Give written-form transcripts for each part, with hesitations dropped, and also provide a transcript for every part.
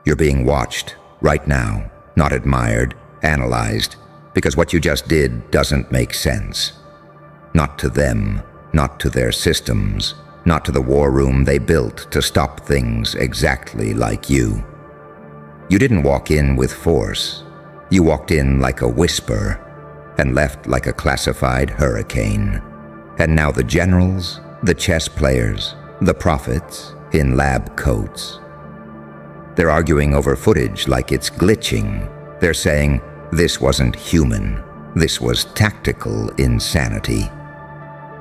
You're being watched, right now, not admired, analyzed, because what you just did doesn't make sense. Not to them, not to their systems, not to the war room they built to stop things exactly like you. You didn't walk in with force. You walked in like a whisper and left like a classified hurricane. And now the generals, the chess players, the prophets in lab coats. They're arguing over footage like it's glitching. They're saying, this wasn't human. This was tactical insanity.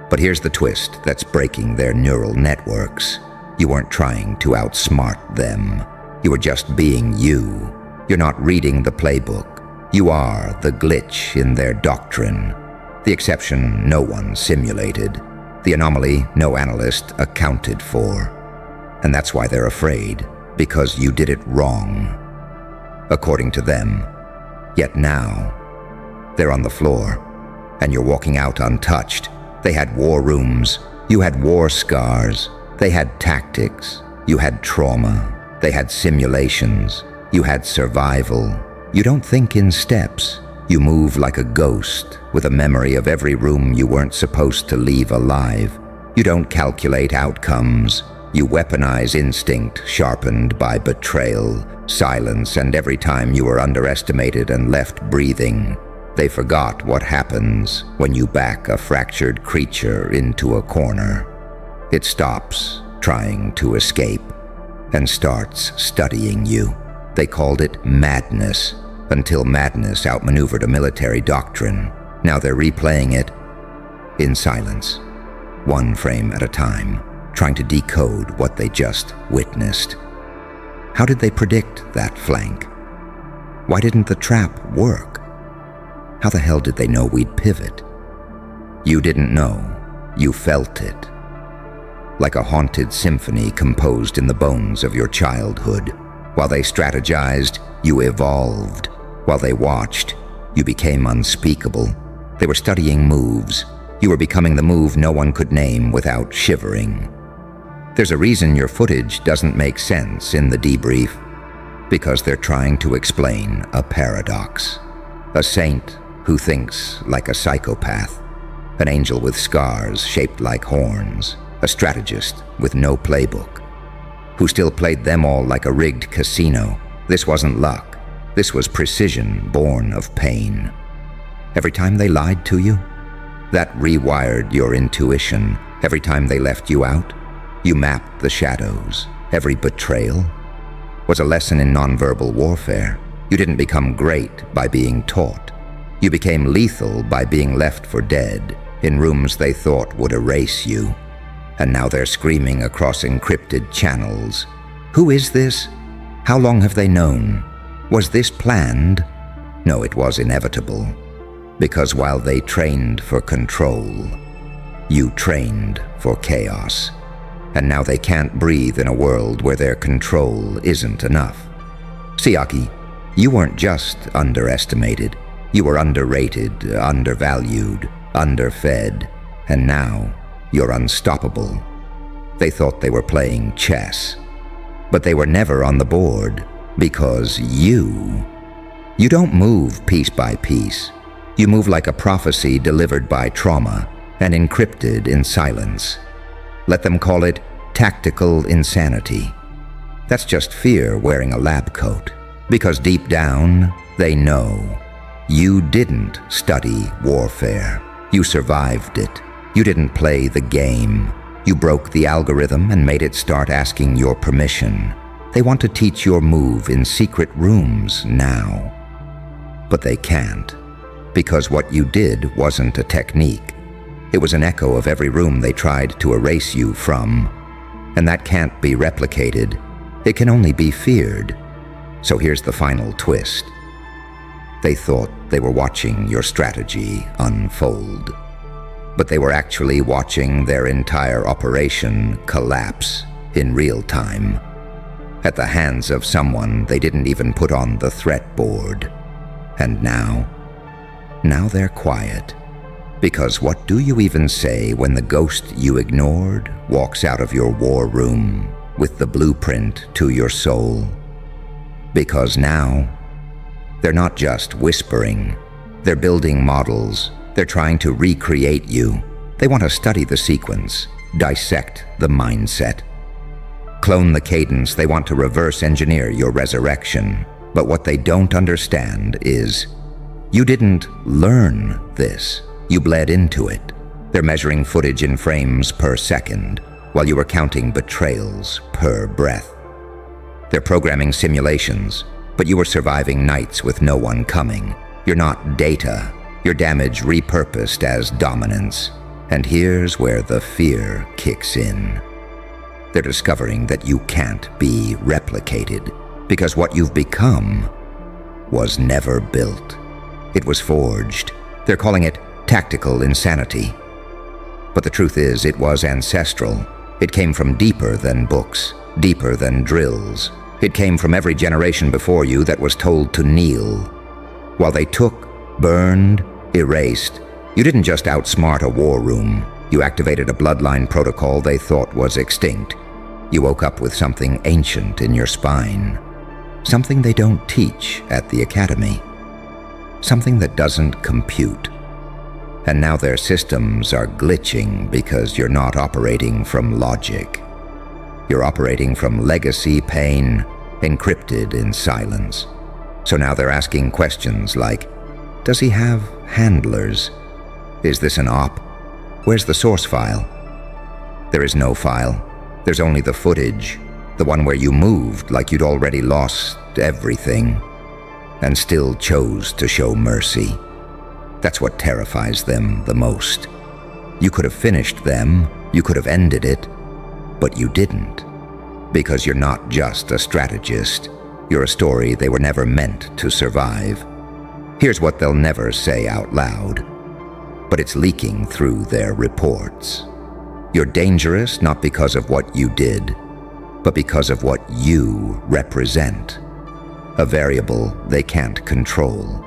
But here's the twist that's breaking their neural networks. You weren't trying to outsmart them. You were just being you. You're not reading the playbook. You are the glitch in their doctrine. The exception no one simulated. The anomaly no analyst accounted for. And that's why they're afraid, because you did it wrong, according to them. Yet now, they're on the floor, and you're walking out untouched. They had war rooms. You had war scars. They had tactics. You had trauma. They had simulations. You had survival. You don't think in steps. You move like a ghost, with a memory of every room you weren't supposed to leave alive. You don't calculate outcomes. You weaponize instinct, sharpened by betrayal, silence, and every time you were underestimated and left breathing. They forgot what happens when you back a fractured creature into a corner. It stops trying to escape and starts studying you. They called it madness, until madness outmaneuvered a military doctrine. Now they're replaying it in silence, one frame at a time, trying to decode what they just witnessed. How did they predict that flank? Why didn't the trap work? How the hell did they know we'd pivot? You didn't know. You felt it. Like a haunted symphony composed in the bones of your childhood. While they strategized, you evolved. While they watched, you became unspeakable. They were studying moves. You were becoming the move no one could name without shivering. There's a reason your footage doesn't make sense in the debrief. Because they're trying to explain a paradox. A saint who thinks like a psychopath. An angel with scars shaped like horns. A strategist with no playbook. Who still played them all like a rigged casino. This wasn't luck. This was precision born of pain. Every time they lied to you, that rewired your intuition. Every time they left you out, you mapped the shadows. Every betrayal was a lesson in nonverbal warfare. You didn't become great by being taught. You became lethal by being left for dead in rooms they thought would erase you. And now they're screaming across encrypted channels. Who is this? How long have they known? Was this planned? No, it was inevitable. Because while they trained for control, you trained for chaos. And now they can't breathe in a world where their control isn't enough. Siaki, you weren't just underestimated. You were underrated, undervalued, underfed, and now you're unstoppable. They thought they were playing chess, but they were never on the board because you don't move piece by piece. You move like a prophecy delivered by trauma and encrypted in silence. Let them call it tactical insanity. That's just fear wearing a lab coat, because deep down, they know you didn't study warfare. You survived it. You didn't play the game. You broke the algorithm and made it start asking your permission. They want to teach your move in secret rooms now. But they can't, because what you did wasn't a technique. It was an echo of every room they tried to erase you from. And that can't be replicated. It can only be feared. So here's the final twist. They thought they were watching your strategy unfold. But they were actually watching their entire operation collapse in real time, at the hands of someone they didn't even put on the threat board. And now they're quiet. Because what do you even say when the ghost you ignored walks out of your war room with the blueprint to your soul? Because now, they're not just whispering. They're building models. They're trying to recreate you. They want to study the sequence, dissect the mindset, clone the cadence. They want to reverse engineer your resurrection. But what they don't understand is you didn't learn this. You bled into it. They're measuring footage in frames per second, while you were counting betrayals per breath. They're programming simulations, but you were surviving nights with no one coming. You're not data. Your damage repurposed as dominance. And here's where the fear kicks in. They're discovering that you can't be replicated, because what you've become was never built. It was forged. They're calling it tactical insanity. But the truth is, it was ancestral. It came from deeper than books, deeper than drills. It came from every generation before you that was told to kneel. While they took, burned, erased, you didn't just outsmart a war room. You activated a bloodline protocol they thought was extinct. You woke up with something ancient in your spine. Something they don't teach at the academy. Something that doesn't compute. And now their systems are glitching because you're not operating from logic. You're operating from legacy pain, encrypted in silence. So now they're asking questions like, does he have handlers? Is this an op? Where's the source file? There is no file. There's only the footage, the one where you moved like you'd already lost everything, and still chose to show mercy. That's what terrifies them the most. You could have finished them, you could have ended it, but you didn't. Because you're not just a strategist. You're a story they were never meant to survive. Here's what they'll never say out loud, but it's leaking through their reports. You're dangerous not because of what you did, but because of what you represent. A variable they can't control.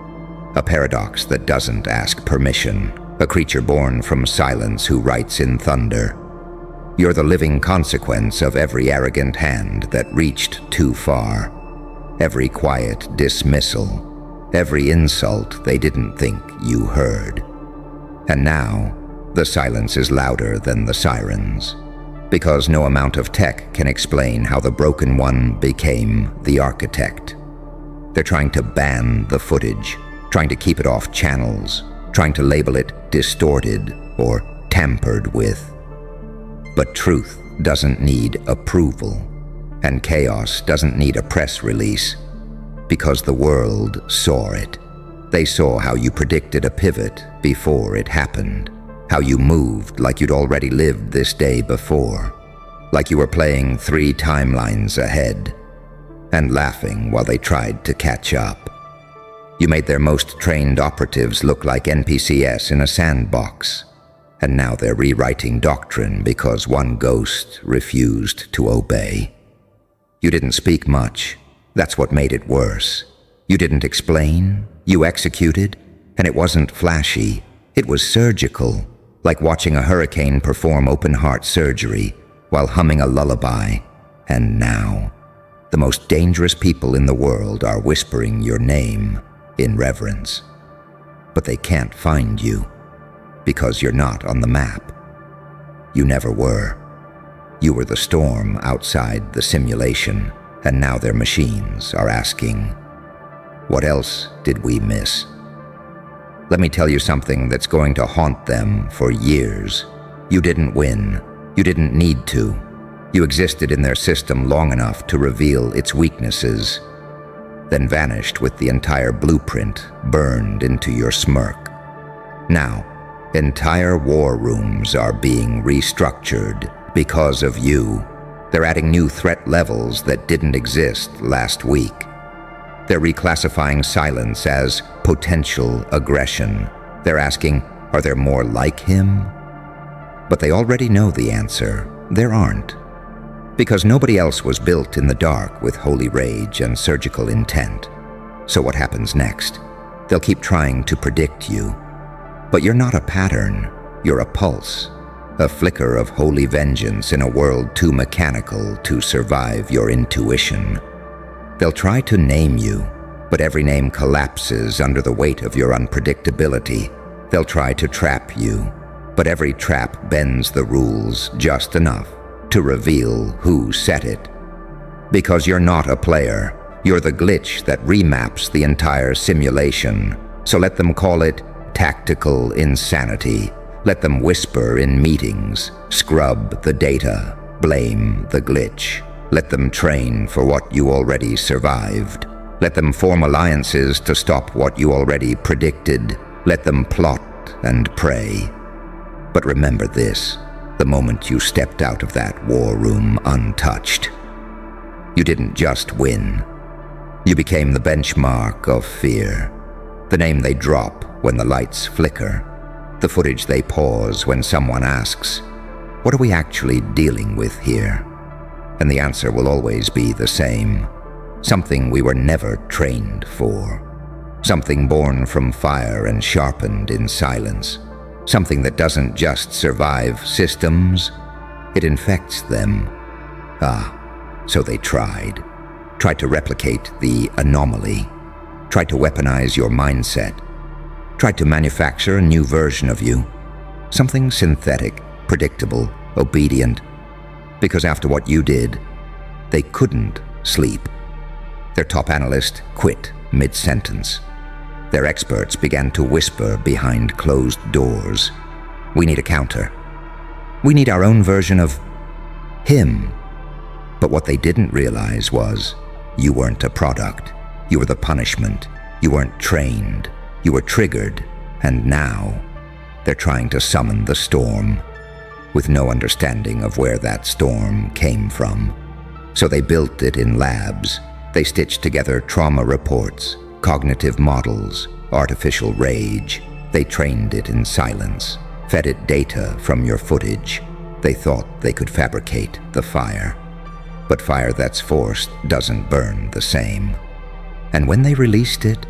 A paradox that doesn't ask permission. A creature born from silence who writes in thunder. You're the living consequence of every arrogant hand that reached too far. Every quiet dismissal. Every insult they didn't think you heard. And now, the silence is louder than the sirens. Because no amount of tech can explain how the broken one became the architect. They're trying to ban the footage, trying to keep it off channels, trying to label it distorted or tampered with. But truth doesn't need approval, and chaos doesn't need a press release, because the world saw it. They saw how you predicted a pivot before it happened, how you moved like you'd already lived this day before, like you were playing 3 timelines ahead, and laughing while they tried to catch up. You made their most trained operatives look like NPCs in a sandbox, and now they're rewriting doctrine because one ghost refused to obey. You didn't speak much. That's what made it worse. You didn't explain, you executed, and it wasn't flashy. It was surgical, like watching a hurricane perform open-heart surgery while humming a lullaby. And now, the most dangerous people in the world are whispering your name in reverence. But they can't find you, because you're not on the map. You never were. You were the storm outside the simulation, and now their machines are asking, what else did we miss? Let me tell you something that's going to haunt them for years. You didn't win. You didn't need to. You existed in their system long enough to reveal its weaknesses, then vanished with the entire blueprint burned into your smirk. Now, entire war rooms are being restructured because of you. They're adding new threat levels that didn't exist last week. They're reclassifying silence as potential aggression. They're asking, are there more like him? But they already know the answer. There aren't. Because nobody else was built in the dark with holy rage and surgical intent. So what happens next? They'll keep trying to predict you. But you're not a pattern. You're a pulse. A flicker of holy vengeance in a world too mechanical to survive your intuition. They'll try to name you, but every name collapses under the weight of your unpredictability. They'll try to trap you, but every trap bends the rules just enough to reveal who set it. Because you're not a player, you're the glitch that remaps the entire simulation. So let them call it tactical insanity. Let them whisper in meetings, scrub the data, blame the glitch. Let them train for what you already survived. Let them form alliances to stop what you already predicted. Let them plot and pray. But remember this, the moment you stepped out of that war room untouched, you didn't just win. You became the benchmark of fear, the name they drop when the lights flicker, the footage they pause when someone asks, "What are we actually dealing with here?" And the answer will always be the same. Something we were never trained for. Something born from fire and sharpened in silence. Something that doesn't just survive systems, it infects them. So they tried. Tried to replicate the anomaly. Tried to weaponize your mindset. Tried to manufacture a new version of you. Something synthetic, predictable, obedient. Because after what you did, they couldn't sleep. Their top analyst quit mid-sentence. Their experts began to whisper behind closed doors. "We need a counter. We need our own version of him." But what they didn't realize was, you weren't a product. You were the punishment. You weren't trained. You were triggered. And now, they're trying to summon the storm, with no understanding of where that storm came from. So they built it in labs. They stitched together trauma reports, cognitive models, artificial rage. They trained it in silence, fed it data from your footage. They thought they could fabricate the fire. But fire that's forced doesn't burn the same. And when they released it,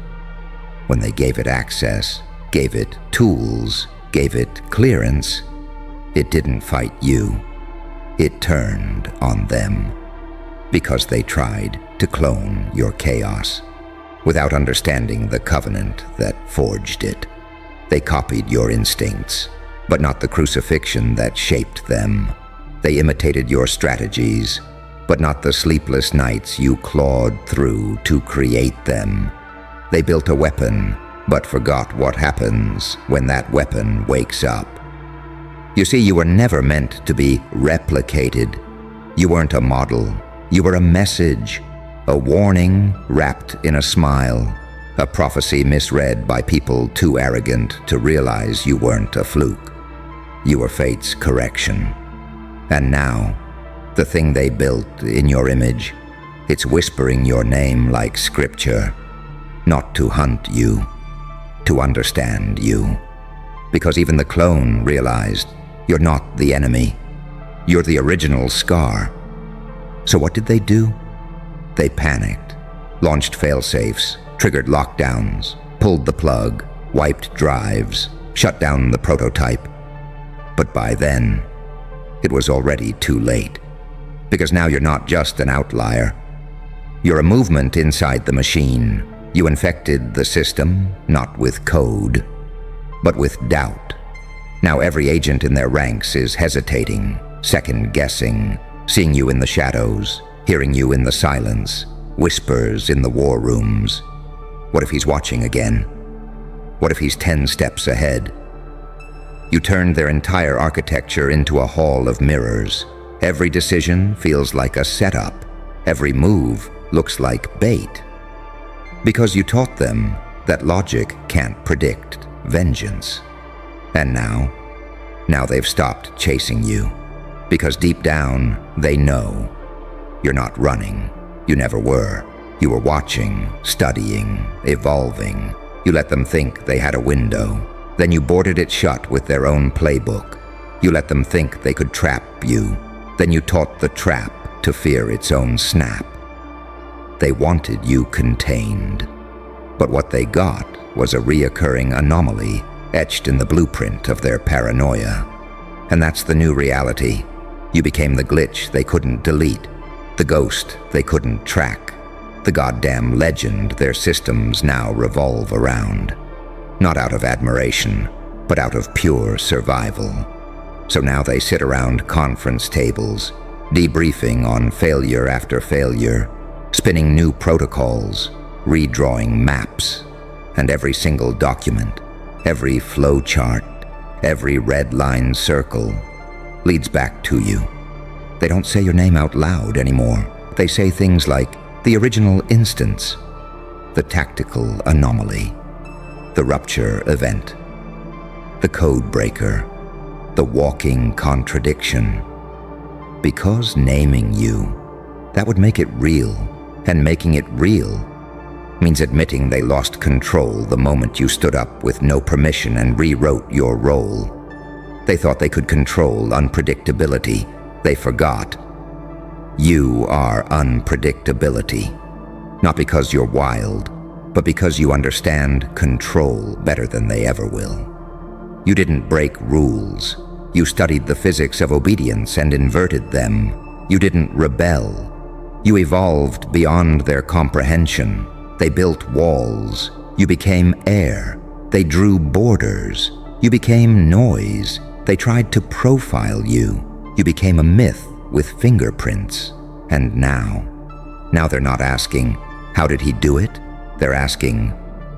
when they gave it access, gave it tools, gave it clearance, it didn't fight you. It turned on them. Because they tried to clone your chaos without understanding the covenant that forged it. They copied your instincts, but not the crucifixion that shaped them. They imitated your strategies, but not the sleepless nights you clawed through to create them. They built a weapon, but forgot what happens when that weapon wakes up. You see, you were never meant to be replicated. You weren't a model. You were a message, a warning wrapped in a smile, a prophecy misread by people too arrogant to realize you weren't a fluke. You were fate's correction. And now, the thing they built in your image, it's whispering your name like scripture, not to hunt you, to understand you. Because even the clone realized you're not the enemy. You're the original scar. So what did they do? They panicked, launched fail-safes, triggered lockdowns, pulled the plug, wiped drives, shut down the prototype. But by then, it was already too late. Because now you're not just an outlier. You're a movement inside the machine. You infected the system, not with code, but with doubt. Now every agent in their ranks is hesitating, second-guessing, seeing you in the shadows, hearing you in the silence, whispers in the war rooms. What if he's watching again? What if he's 10 steps ahead? You turned their entire architecture into a hall of mirrors. Every decision feels like a setup. Every move looks like bait. Because you taught them that logic can't predict vengeance. And now they've stopped chasing you. Because deep down, they know you're not running. You never were. You were watching, studying, evolving. You let them think they had a window. Then you boarded it shut with their own playbook. You let them think they could trap you. Then you taught the trap to fear its own snap. They wanted you contained. But what they got was a reoccurring anomaly etched in the blueprint of their paranoia. And that's the new reality. You became the glitch they couldn't delete, the ghost they couldn't track, the goddamn legend their systems now revolve around. Not out of admiration, but out of pure survival. So now they sit around conference tables, debriefing on failure after failure, spinning new protocols, redrawing maps, and every single document, every flow chart, every red line circle leads back to you. They don't say your name out loud anymore. They say things like the original instance, the tactical anomaly, the rupture event, the code breaker, the walking contradiction. Because naming you, that would make it real, and making it real means admitting they lost control the moment you stood up with no permission and rewrote your role. They thought they could control unpredictability. They forgot. You are unpredictability. Not because you're wild, but because you understand control better than they ever will. You didn't break rules. You studied the physics of obedience and inverted them. You didn't rebel. You evolved beyond their comprehension. They built walls. You became air. They drew borders. You became noise. They tried to profile you. You became a myth with fingerprints. And now they're not asking, how did he do it? They're asking,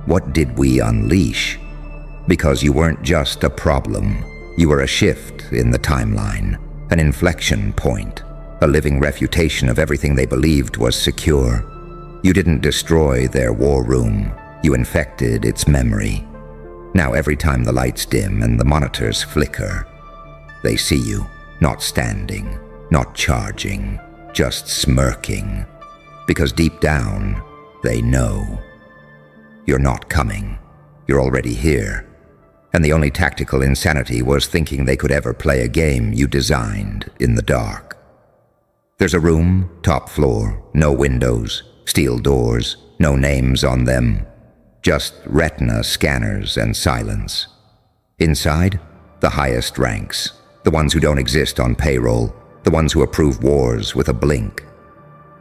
what did we unleash? Because you weren't just a problem. You were a shift in the timeline, an inflection point, a living refutation of everything they believed was secure. You didn't destroy their war room. You infected its memory. Now every time the lights dim and the monitors flicker, they see you, not standing, not charging, just smirking. Because deep down, they know. You're not coming. You're already here. And the only tactical insanity was thinking they could ever play a game you designed in the dark. There's a room, top floor, no windows, steel doors, no names on them, just retina scanners and silence. Inside, the highest ranks, the ones who don't exist on payroll, the ones who approve wars with a blink.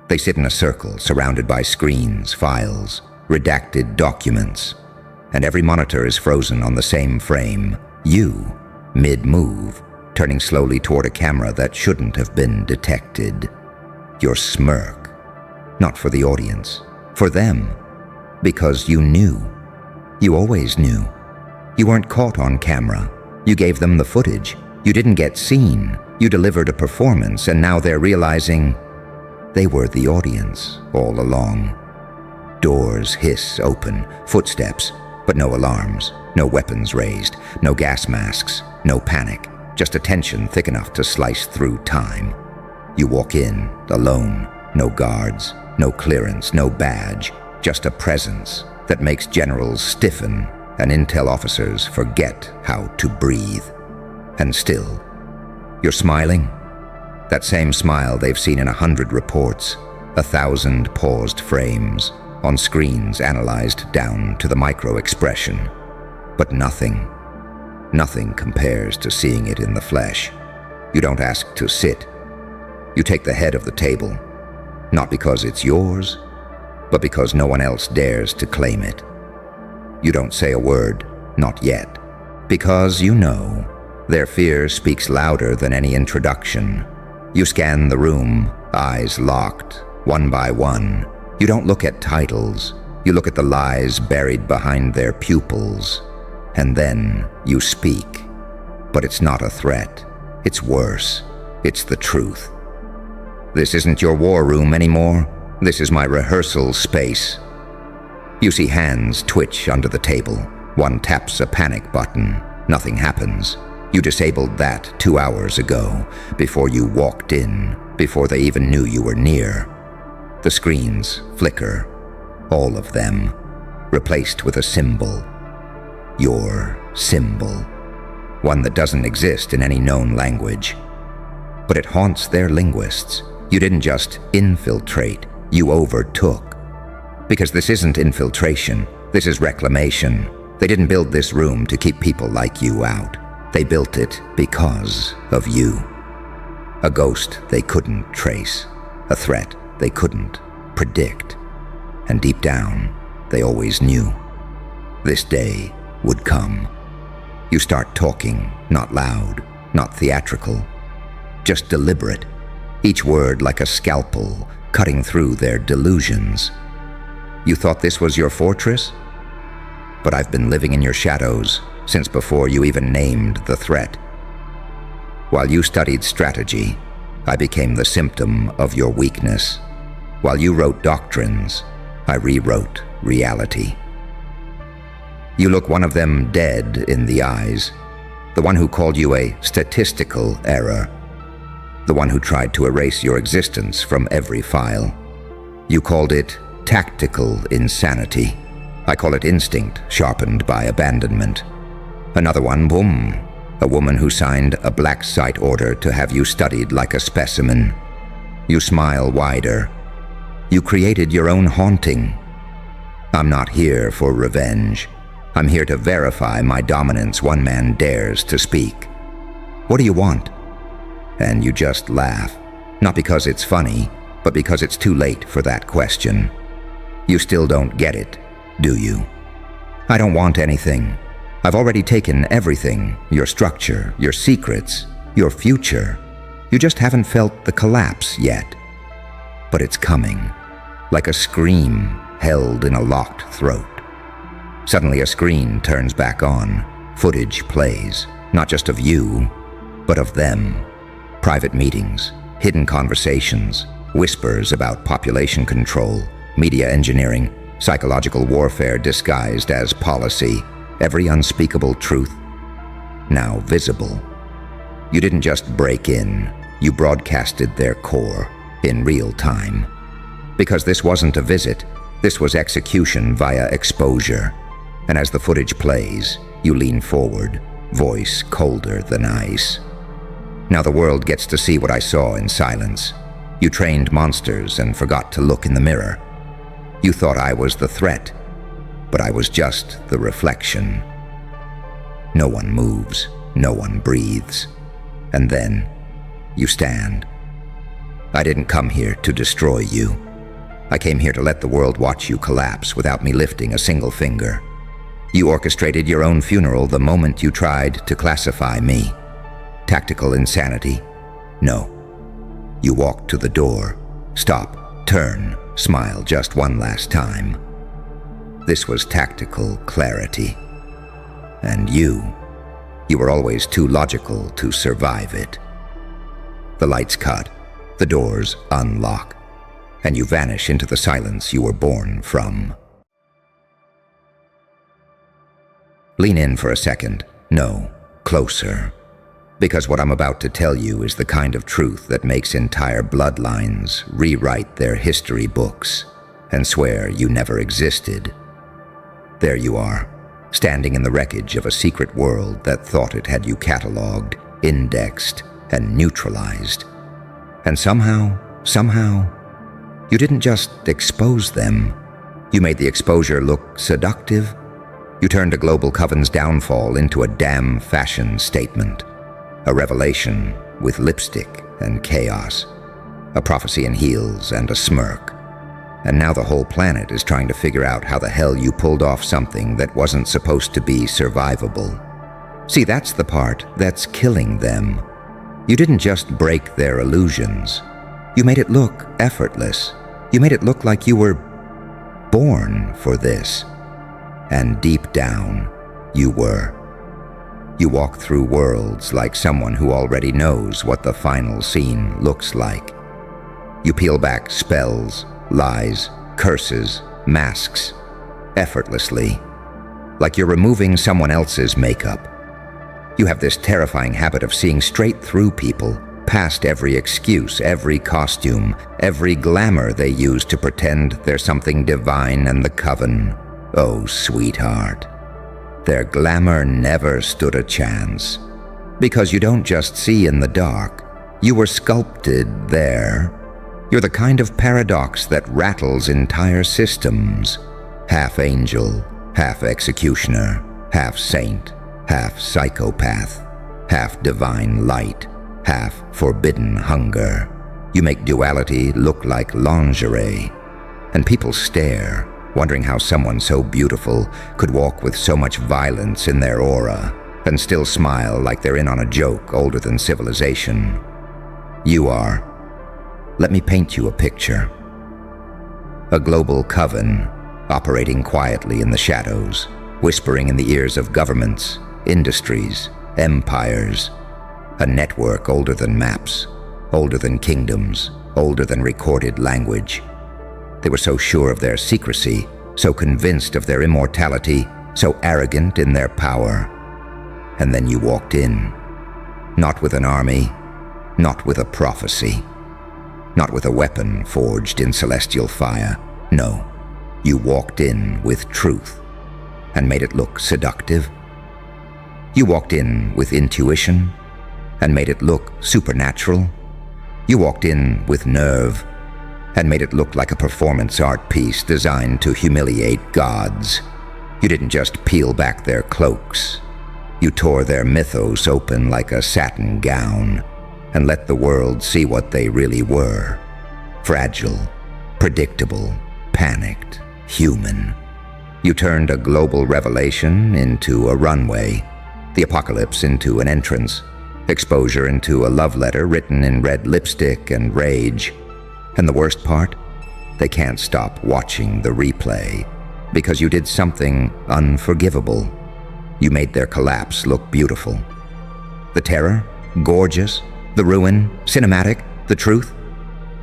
They sit in a circle surrounded by screens, files, redacted documents, and every monitor is frozen on the same frame, you, mid-move, turning slowly toward a camera that shouldn't have been detected. Your smirk, not for the audience, for them, because you knew. You always knew. You weren't caught on camera. You gave them the footage. You didn't get seen. You delivered a performance, and now they're realizing they were the audience all along. Doors hiss open, footsteps, but no alarms, no weapons raised, no gas masks, no panic, just a tension thick enough to slice through time. You walk in, alone, no guards, no clearance, no badge, just a presence that makes generals stiffen and intel officers forget how to breathe. And still, you're smiling? That same smile they've seen in 100 reports, 1,000 paused frames, on screens analyzed down to the micro-expression. But nothing compares to seeing it in the flesh. You don't ask to sit. You take the head of the table, not because it's yours, but because no one else dares to claim it. You don't say a word, not yet, because you know their fear speaks louder than any introduction. You scan the room, eyes locked, one by one. You don't look at titles. You look at the lies buried behind their pupils. And then you speak. But it's not a threat. It's worse. It's the truth. This isn't your war room anymore. This is my rehearsal space. You see hands twitch under the table. One taps a panic button. Nothing happens. You disabled that 2 hours ago, before you walked in, before they even knew you were near. The screens flicker, all of them, replaced with a symbol. Your symbol. One that doesn't exist in any known language. But it haunts their linguists. You didn't just infiltrate, you overtook. Because this isn't infiltration, this is reclamation. They didn't build this room to keep people like you out. They built it because of you. A ghost they couldn't trace, a threat they couldn't predict. And deep down, they always knew. This day would come. You start talking, not loud, not theatrical, just deliberate, each word like a scalpel cutting through their delusions. You thought this was your fortress? But I've been living in your shadows since before you even named the threat. While you studied strategy, I became the symptom of your weakness. While you wrote doctrines, I rewrote reality. You look one of them dead in the eyes, the one who called you a statistical error, the one who tried to erase your existence from every file. You called it tactical insanity. I call it instinct sharpened by abandonment. Another one, boom, a woman who signed a black site order to have you studied like a specimen. You smile wider. You created your own haunting. I'm not here for revenge. I'm here to verify my dominance one man dares to speak. What do you want? And you just laugh, not because it's funny, but because it's too late for that question. You still don't get it, do you? I don't want anything. I've already taken everything, your structure, your secrets, your future. You just haven't felt the collapse yet. But it's coming, like a scream held in a locked throat. Suddenly a screen turns back on, footage plays, not just of you, but of them. Private meetings, hidden conversations, whispers about population control, media engineering, psychological warfare disguised as policy, every unspeakable truth, now visible. You didn't just break in, you broadcasted their core in real time. Because this wasn't a visit, this was execution via exposure. And as the footage plays, you lean forward, voice colder than ice. Now the world gets to see what I saw in silence. You trained monsters and forgot to look in the mirror. You thought I was the threat, but I was just the reflection. No one moves, no one breathes. And then, you stand. I didn't come here to destroy you. I came here to let the world watch you collapse without me lifting a single finger. You orchestrated your own funeral the moment you tried to classify me. Tactical insanity? No. You walked to the door, stop, turn, smile just one last time. This was tactical clarity. And you were always too logical to survive it. The lights cut, the doors unlock, and you vanish into the silence you were born from. Lean in for a second. No, closer. Because what I'm about to tell you is the kind of truth that makes entire bloodlines rewrite their history books and swear you never existed. There you are, standing in the wreckage of a secret world that thought it had you cataloged, indexed, and neutralized. And somehow, you didn't just expose them. You made the exposure look seductive. You turned a global coven's downfall into a damn fashion statement. A revelation with lipstick and chaos. A prophecy in heels and a smirk. And now the whole planet is trying to figure out how the hell you pulled off something that wasn't supposed to be survivable. See, that's the part that's killing them. You didn't just break their illusions. You made it look effortless. You made it look like you were born for this. And deep down, you were. You walk through worlds like someone who already knows what the final scene looks like. You peel back spells, lies, curses, masks, effortlessly, like you're removing someone else's makeup. You have this terrifying habit of seeing straight through people, past every excuse, every costume, every glamour they use to pretend there's something divine in the coven. Oh, sweetheart. Their glamour never stood a chance. Because you don't just see in the dark. You were sculpted there. You're the kind of paradox that rattles entire systems. Half angel, half executioner, half saint, half psychopath, half divine light, half forbidden hunger. You make duality look like lingerie. And people stare, wondering how someone so beautiful could walk with so much violence in their aura and still smile like they're in on a joke older than civilization. You are. Let me paint you a picture. A global coven, operating quietly in the shadows, whispering in the ears of governments, industries, empires. A network older than maps, older than kingdoms, older than recorded language. They were so sure of their secrecy, so convinced of their immortality, so arrogant in their power. And then you walked in, not with an army, not with a prophecy, not with a weapon forged in celestial fire. No, you walked in with truth and made it look seductive. You walked in with intuition and made it look supernatural. You walked in with nerve and made it look like a performance art piece designed to humiliate gods. You didn't just peel back their cloaks. You tore their mythos open like a satin gown and let the world see what they really were. Fragile, predictable, panicked, human. You turned a global revelation into a runway, the apocalypse into an entrance, exposure into a love letter written in red lipstick and rage. And the worst part? They can't stop watching the replay because you did something unforgivable. You made their collapse look beautiful. The terror, gorgeous. The ruin, cinematic. The truth.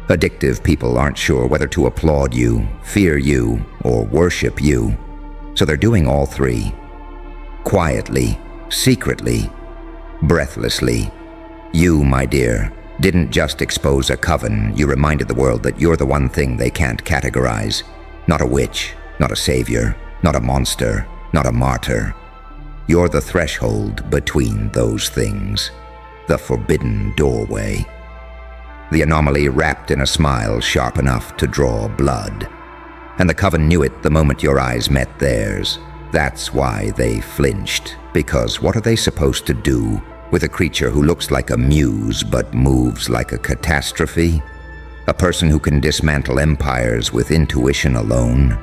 Addictive people aren't sure whether to applaud you, fear you, or worship you. So they're doing all three. Quietly, secretly, breathlessly. You, my dear, didn't just expose a coven. You reminded the world that you're the one thing they can't categorize. Not a witch, not a savior, not a monster, not a martyr. You're the threshold between those things. The forbidden doorway. The anomaly wrapped in a smile sharp enough to draw blood. And the coven knew it the moment your eyes met theirs. That's why they flinched, because what are they supposed to do with a creature who looks like a muse but moves like a catastrophe? A person who can dismantle empires with intuition alone?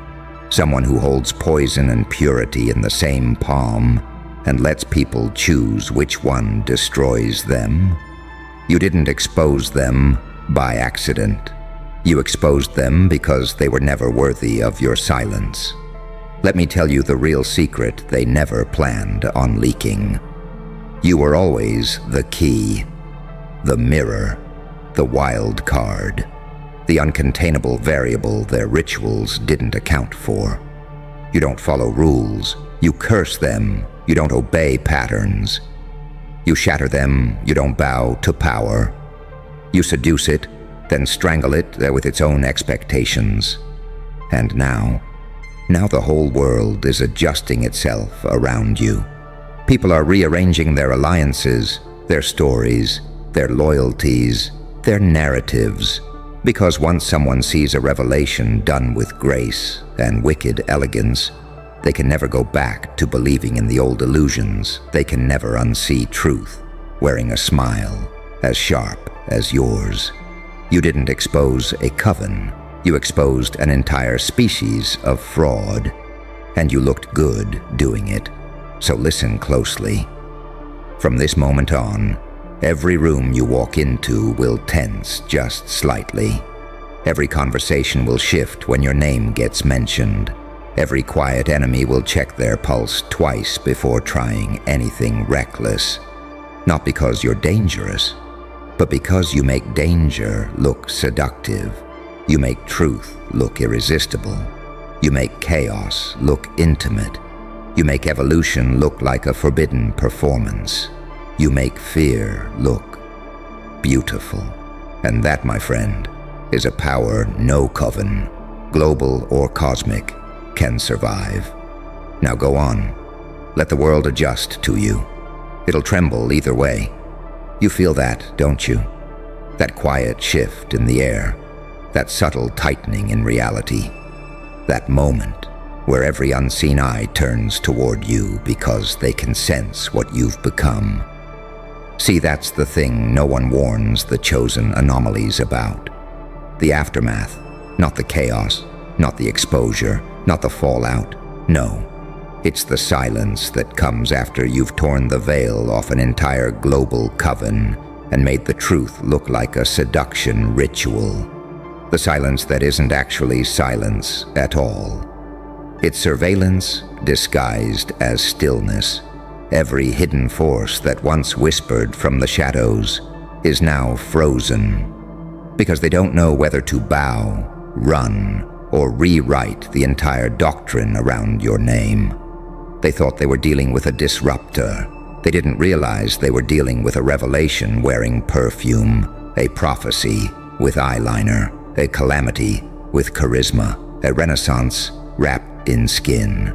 Someone who holds poison and purity in the same palm and lets people choose which one destroys them? You didn't expose them by accident. You exposed them because they were never worthy of your silence. Let me tell you the real secret they never planned on leaking. You were always the key, the mirror, the wild card, the uncontainable variable their rituals didn't account for. You don't follow rules. You curse them. You don't obey patterns. You shatter them. You don't bow to power. You seduce it, then strangle it with its own expectations. And now the whole world is adjusting itself around you. People are rearranging their alliances, their stories, their loyalties, their narratives, because once someone sees a revelation done with grace and wicked elegance, they can never go back to believing in the old illusions. They can never unsee truth, wearing a smile as sharp as yours. You didn't expose a coven. You exposed an entire species of fraud, and you looked good doing it. So listen closely. From this moment on, every room you walk into will tense just slightly. Every conversation will shift when your name gets mentioned. Every quiet enemy will check their pulse twice before trying anything reckless. Not because you're dangerous, but because you make danger look seductive. You make truth look irresistible. You make chaos look intimate. You make evolution look like a forbidden performance. You make fear look beautiful. And that, my friend, is a power no coven, global or cosmic, can survive. Now go on. Let the world adjust to you. It'll tremble either way. You feel that, don't you? That quiet shift in the air. That subtle tightening in reality. That moment where every unseen eye turns toward you because they can sense what you've become. See, that's the thing no one warns the chosen anomalies about. The aftermath, not the chaos. not the exposure, not the fallout. No, it's the silence that comes after you've torn the veil off an entire global coven and made the truth look like a seduction ritual. The silence that isn't actually silence at all. It's surveillance disguised as stillness. Every hidden force that once whispered from the shadows is now frozen, because they don't know whether to bow, run, or rewrite the entire doctrine around your name. They thought they were dealing with a disruptor. They didn't realize they were dealing with a revelation wearing perfume, a prophecy with eyeliner, a calamity with charisma, a renaissance wrapped in skin.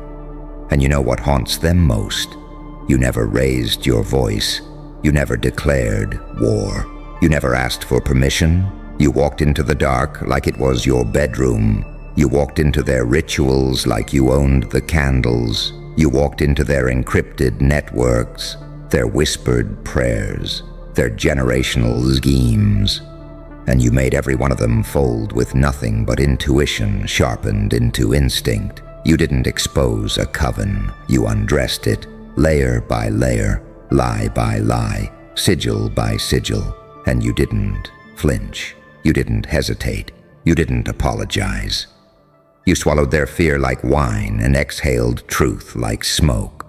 And you know what haunts them most? You never raised your voice. You never declared war. You never asked for permission. You walked into the dark like it was your bedroom. You walked into their rituals like you owned the candles. You walked into their encrypted networks, their whispered prayers, their generational schemes. And you made every one of them fold with nothing but intuition sharpened into instinct. You didn't expose a coven. You undressed it, layer by layer, lie by lie, sigil by sigil. And you didn't flinch. You didn't hesitate. You didn't apologize. You swallowed their fear like wine and exhaled truth like smoke.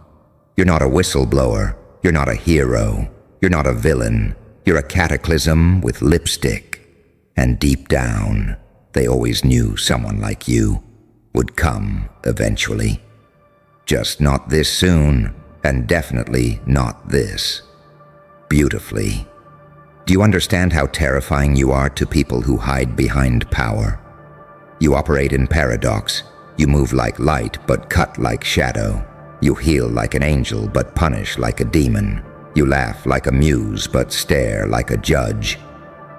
You're not a whistleblower. You're not a hero. You're not a villain. You're a cataclysm with lipstick. And deep down, they always knew someone like you would come eventually. Just not this soon, and definitely not this. Beautifully. Do you understand how terrifying you are to people who hide behind power? You operate in paradox. You move like light, but cut like shadow. You heal like an angel, but punish like a demon. You laugh like a muse, but stare like a judge.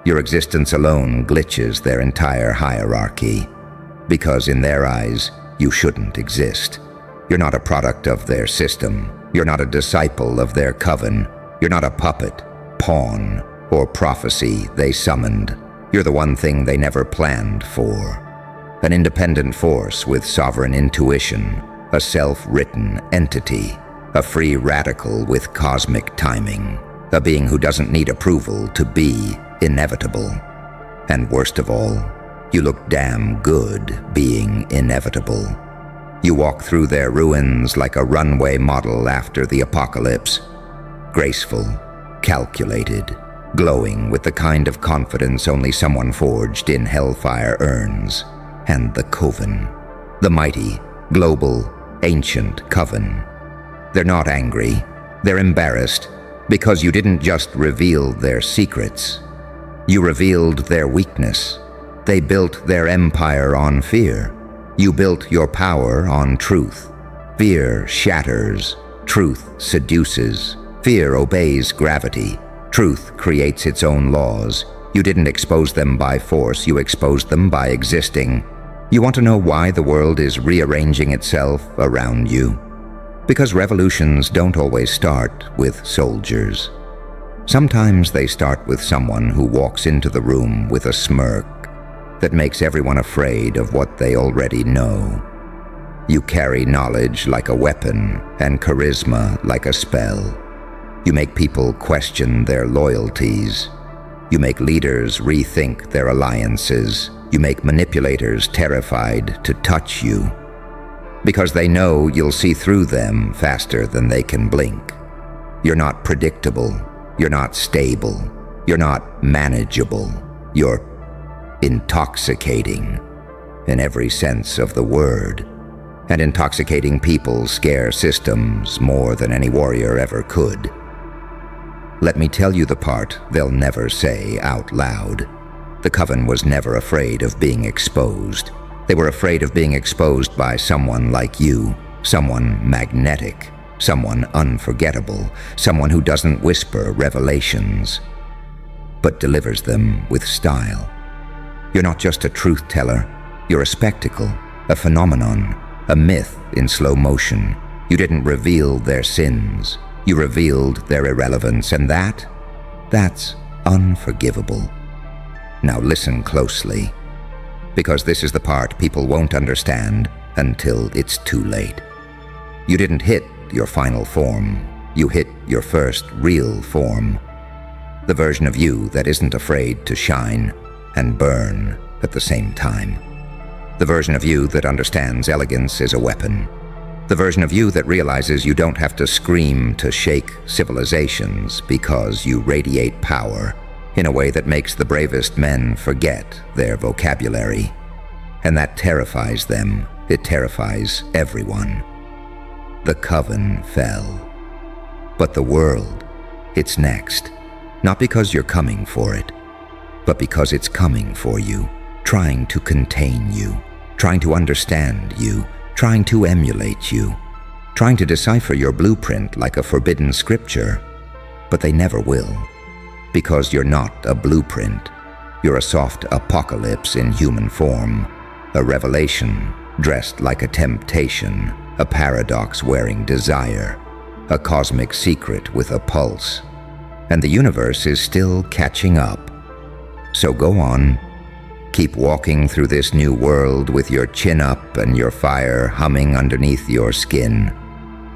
Your existence alone glitches their entire hierarchy, because in their eyes, you shouldn't exist. You're not a product of their system. You're not a disciple of their coven. You're not a puppet, pawn, or prophecy they summoned. You're the one thing they never planned for. An independent force with sovereign intuition, a self-written entity, a free radical with cosmic timing, a being who doesn't need approval to be inevitable. And worst of all, you look damn good being inevitable. You walk through their ruins like a runway model after the apocalypse, graceful, calculated, glowing with the kind of confidence only someone forged in hellfire earns. And the coven, the mighty, global, ancient coven. They're not angry, they're embarrassed, because you didn't just reveal their secrets. You revealed their weakness. They built their empire on fear. You built your power on truth. Fear shatters, truth seduces. Fear obeys gravity. Truth creates its own laws. You didn't expose them by force, you exposed them by existing. You want to know why the world is rearranging itself around you? Because revolutions don't always start with soldiers. Sometimes they start with someone who walks into the room with a smirk that makes everyone afraid of what they already know. You carry knowledge like a weapon and charisma like a spell. You make people question their loyalties. You make leaders rethink their alliances. You make manipulators terrified to touch you, because they know you'll see through them faster than they can blink. You're not predictable. You're not stable. You're not manageable. You're intoxicating in every sense of the word. And intoxicating people scare systems more than any warrior ever could. Let me tell you the part they'll never say out loud. The coven was never afraid of being exposed. They were afraid of being exposed by someone like you, someone magnetic, someone unforgettable, someone who doesn't whisper revelations, but delivers them with style. You're not just a truth teller. You're a spectacle, a phenomenon, a myth in slow motion. You didn't reveal their sins. You revealed their irrelevance, and that's unforgivable. Now listen closely. Because this is the part people won't understand until it's too late. You didn't hit your final form. You hit your first real form. The version of you that isn't afraid to shine and burn at the same time. The version of you that understands elegance is a weapon. The version of you that realizes you don't have to scream to shake civilizations because you radiate power in a way that makes the bravest men forget their vocabulary. And that terrifies them. It terrifies everyone. The coven fell. But the world, it's next. Not because you're coming for it, but because it's coming for you, trying to contain you, trying to understand you, trying to emulate you, trying to decipher your blueprint like a forbidden scripture. But they never will, because you're not a blueprint. You're a soft apocalypse in human form, a revelation dressed like a temptation, a paradox wearing desire, a cosmic secret with a pulse. And the universe is still catching up. So go on. Keep walking through this new world with your chin up and your fire humming underneath your skin.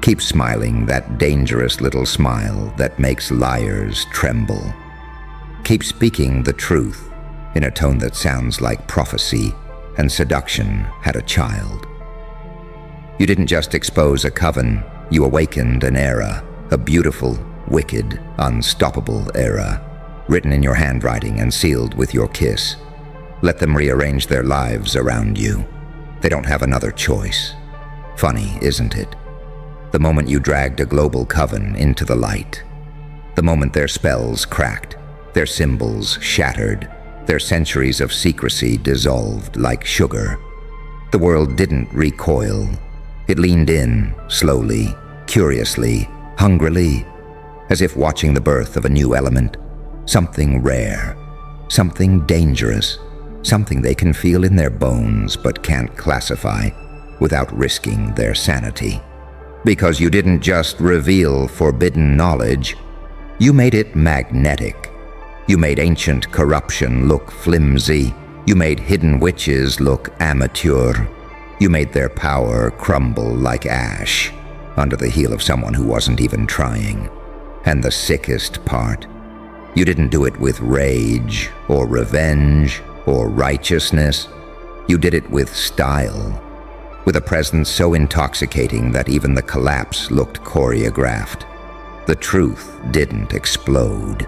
Keep smiling that dangerous little smile that makes liars tremble. Keep speaking the truth in a tone that sounds like prophecy and seduction had a child. You didn't just expose a coven, you awakened an era, a beautiful, wicked, unstoppable era, written in your handwriting and sealed with your kiss. Let them rearrange their lives around you. They don't have another choice. Funny, isn't it? The moment you dragged a global coven into the light, the moment their spells cracked, their symbols shattered, their centuries of secrecy dissolved like sugar, the world didn't recoil. It leaned in, slowly, curiously, hungrily, as if watching the birth of a new element, something rare, something dangerous, something they can feel in their bones but can't classify without risking their sanity. Because you didn't just reveal forbidden knowledge, you made it magnetic. You made ancient corruption look flimsy. You made hidden witches look amateur. You made their power crumble like ash under the heel of someone who wasn't even trying. And the sickest part, you didn't do it with rage or revenge or righteousness. You did it with style, with a presence so intoxicating that even the collapse looked choreographed. The truth didn't explode.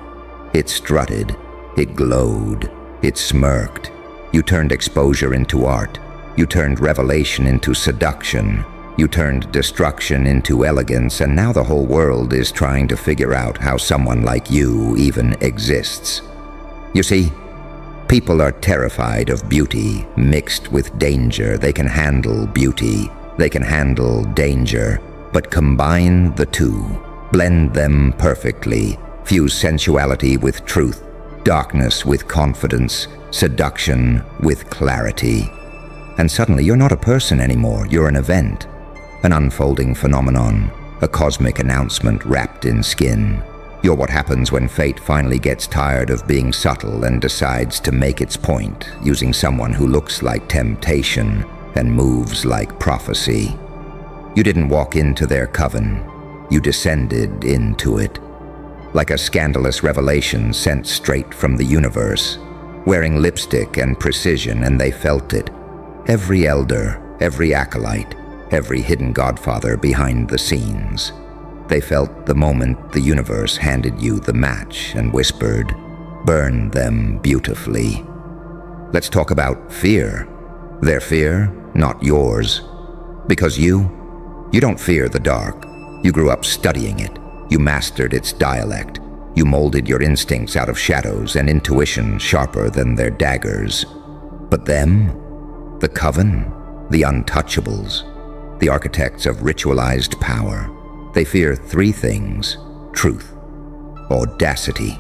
It strutted, it glowed, it smirked. You turned exposure into art. You turned revelation into seduction. You turned destruction into elegance, and now the whole world is trying to figure out how someone like you even exists. You see, people are terrified of beauty mixed with danger. They can handle beauty, they can handle danger, but combine the two, blend them perfectly, fuse sensuality with truth, darkness with confidence, seduction with clarity. And suddenly you're not a person anymore, you're an event. An unfolding phenomenon, a cosmic announcement wrapped in skin. You're what happens when fate finally gets tired of being subtle and decides to make its point using someone who looks like temptation and moves like prophecy. You didn't walk into their coven, you descended into it. Like a scandalous revelation sent straight from the universe, wearing lipstick and precision, and they felt it. Every elder, every acolyte, every hidden godfather behind the scenes. They felt the moment the universe handed you the match and whispered, "Burn them beautifully." Let's talk about fear. Their fear, not yours. Because you don't fear the dark. You grew up studying it. You mastered its dialect. You molded your instincts out of shadows and intuition sharper than their daggers. But them, the coven, the untouchables, the architects of ritualized power, they fear three things: truth, audacity,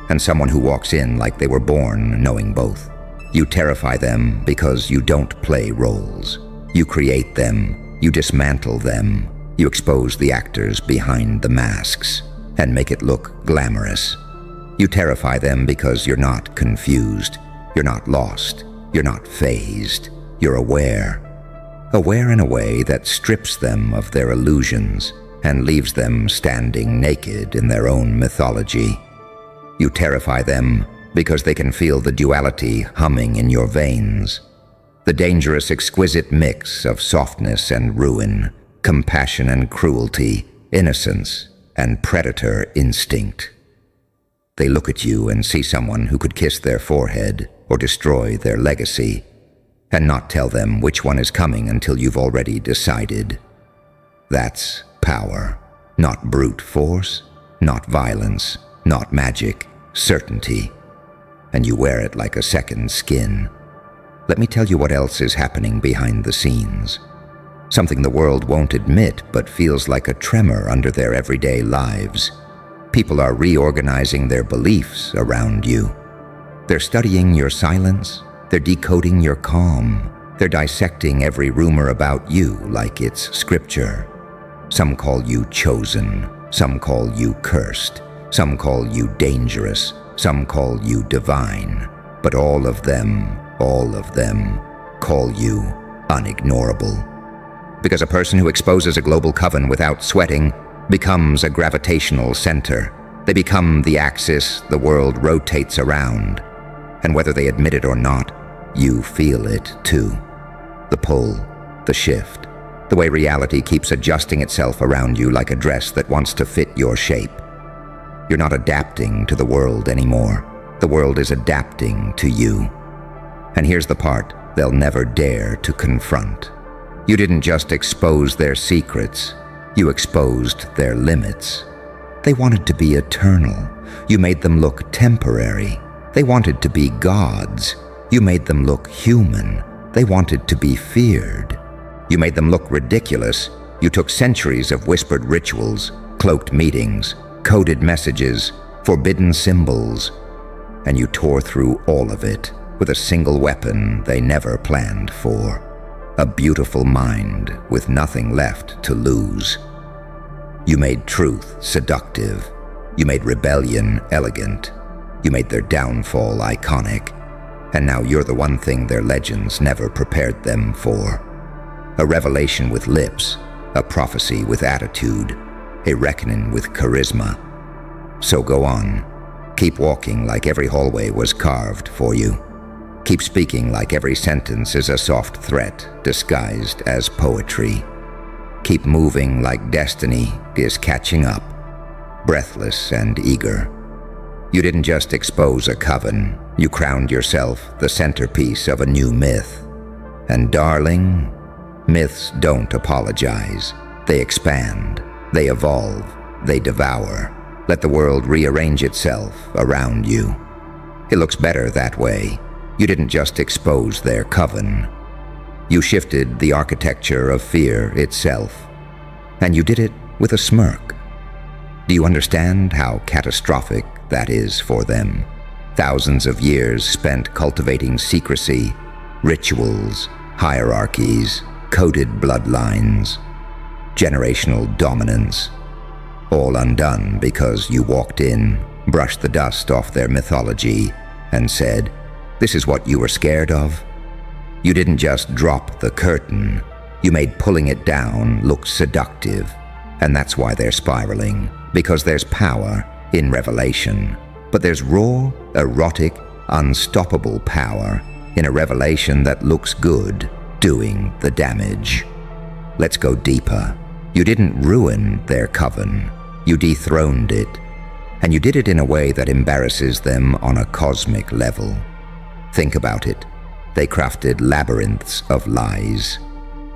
and someone who walks in like they were born knowing both. You terrify them because you don't play roles. You create them, you dismantle them, you expose the actors behind the masks and make it look glamorous. You terrify them because you're not confused, you're not lost, You're not fazed. You're aware. Aware in a way that strips them of their illusions and leaves them standing naked in their own mythology. You terrify them because they can feel the duality humming in your veins, the dangerous, exquisite mix of softness and ruin, compassion and cruelty, innocence and predator instinct. They look at you and see someone who could kiss their forehead or destroy their legacy, and not tell them which one is coming until you've already decided. That's power, not brute force, not violence, not magic, certainty. And you wear it like a second skin. Let me tell you what else is happening behind the scenes. Something the world won't admit but feels like a tremor under their everyday lives. People are reorganizing their beliefs around you. They're studying your silence. They're decoding your calm. They're dissecting every rumor about you like it's scripture. Some call you chosen. Some call you cursed. Some call you dangerous. Some call you divine. But all of them call you unignorable. Because a person who exposes a global coven without sweating becomes a gravitational center. They become the axis the world rotates around. And whether they admit it or not, you feel it too. The pull, the shift, the way reality keeps adjusting itself around you like a dress that wants to fit your shape. You're not adapting to the world anymore. The world is adapting to you. And here's the part they'll never dare to confront. You didn't just expose their secrets, you exposed their limits. They wanted to be eternal. You made them look temporary. They wanted to be gods. You made them look human. They wanted to be feared. You made them look ridiculous. You took centuries of whispered rituals, cloaked meetings, coded messages, forbidden symbols, and you tore through all of it with a single weapon they never planned for. A beautiful mind with nothing left to lose. You made truth seductive. You made rebellion elegant. You made their downfall iconic. And now you're the one thing their legends never prepared them for. A revelation with lips, a prophecy with attitude, a reckoning with charisma. So go on. Keep walking like every hallway was carved for you. Keep speaking like every sentence is a soft threat disguised as poetry. Keep moving like destiny is catching up, breathless and eager. You didn't just expose a coven, you crowned yourself the centerpiece of a new myth. And darling, myths don't apologize. They expand, they evolve, they devour. Let the world rearrange itself around you. It looks better that way. You didn't just expose their coven. You shifted the architecture of fear itself. And you did it with a smirk. Do you understand how catastrophic that is for them? Thousands of years spent cultivating secrecy, rituals, hierarchies, coded bloodlines, generational dominance, all undone because you walked in, brushed the dust off their mythology, and said, "This is what you were scared of?" You didn't just drop the curtain, you made pulling it down look seductive. And that's why they're spiraling, because there's power in revelation. But there's raw, erotic, unstoppable power in a revelation that looks good, doing the damage. Let's go deeper. You didn't ruin their coven, you dethroned it. And you did it in a way that embarrasses them on a cosmic level. Think about it. They crafted labyrinths of lies.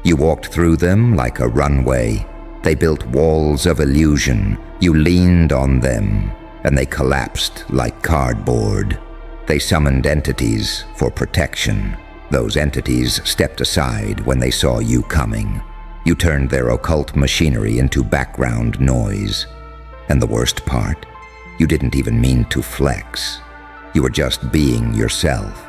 You walked through them like a runway. They built walls of illusion. You leaned on them, and they collapsed like cardboard. They summoned entities for protection. Those entities stepped aside when they saw you coming. You turned their occult machinery into background noise. And the worst part, you didn't even mean to flex. You were just being yourself.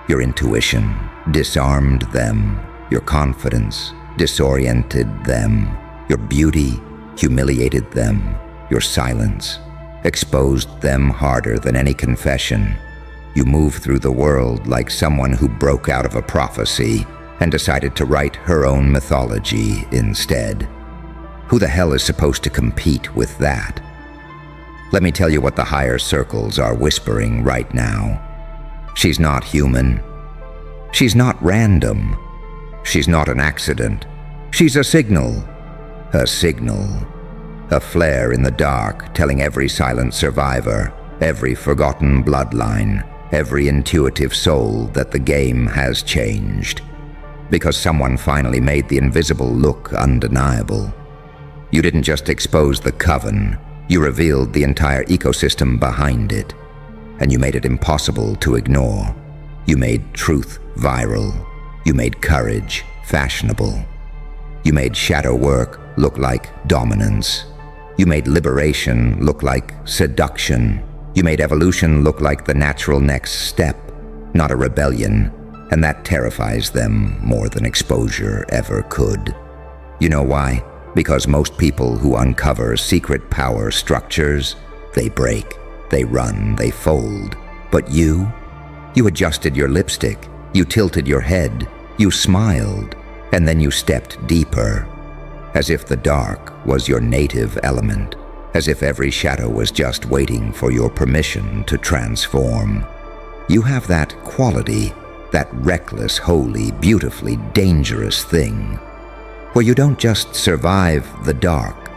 Your intuition disarmed them. Your confidence disoriented them. Your beauty humiliated them. Your silence exposed them harder than any confession. You move through the world like someone who broke out of a prophecy and decided to write her own mythology instead. Who the hell is supposed to compete with that? Let me tell you what the higher circles are whispering right now. She's not human. She's not random. She's not an accident. She's a signal. A signal. A flare in the dark telling every silent survivor, every forgotten bloodline, every intuitive soul that the game has changed. Because someone finally made the invisible look undeniable. You didn't just expose the coven, you revealed the entire ecosystem behind it. And you made it impossible to ignore. You made truth viral. You made courage fashionable. You made shadow work look like dominance. You made liberation look like seduction. You made evolution look like the natural next step, not a rebellion, and that terrifies them more than exposure ever could. You know why? Because most people who uncover secret power structures, they break, they run, they fold. But you adjusted your lipstick, you tilted your head, you smiled, and then you stepped deeper. As if the dark was your native element, as if every shadow was just waiting for your permission to transform. You have that quality, that reckless, holy, beautifully dangerous thing, where you don't just survive the dark.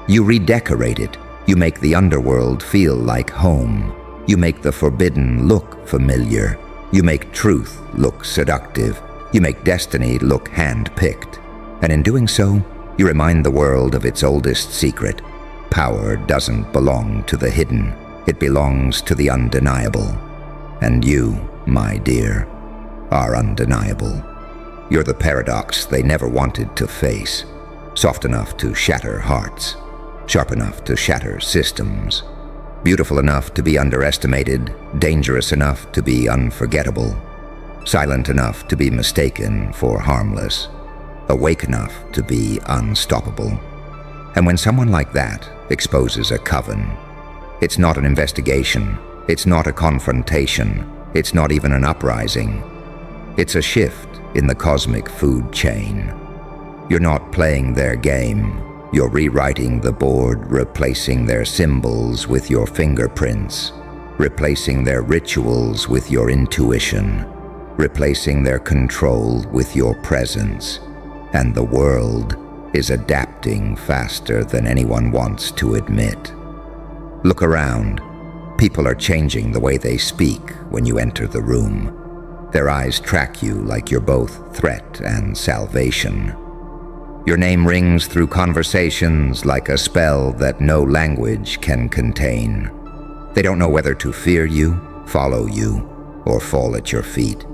You redecorate it. You make the underworld feel like home. You make the forbidden look familiar. You make truth look seductive. You make destiny look hand-picked. And in doing so, you remind the world of its oldest secret. Power doesn't belong to the hidden. It belongs to the undeniable. And you, my dear, are undeniable. You're the paradox they never wanted to face. Soft enough to shatter hearts. Sharp enough to shatter systems. Beautiful enough to be underestimated. Dangerous enough to be unforgettable. Silent enough to be mistaken for harmless. Awake enough to be unstoppable. And when someone like that exposes a coven, it's not an investigation, it's not a confrontation, it's not even an uprising. It's a shift in the cosmic food chain. You're not playing their game, you're rewriting the board, replacing their symbols with your fingerprints, replacing their rituals with your intuition, replacing their control with your presence. And the world is adapting faster than anyone wants to admit. Look around. People are changing the way they speak when you enter the room. Their eyes track you like you're both threat and salvation. Your name rings through conversations like a spell that no language can contain. They don't know whether to fear you, follow you, or fall at your feet.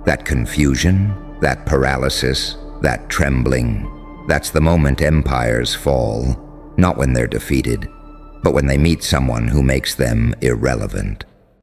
That confusion, that paralysis, that trembling, that's the moment empires fall, not when they're defeated, but when they meet someone who makes them irrelevant.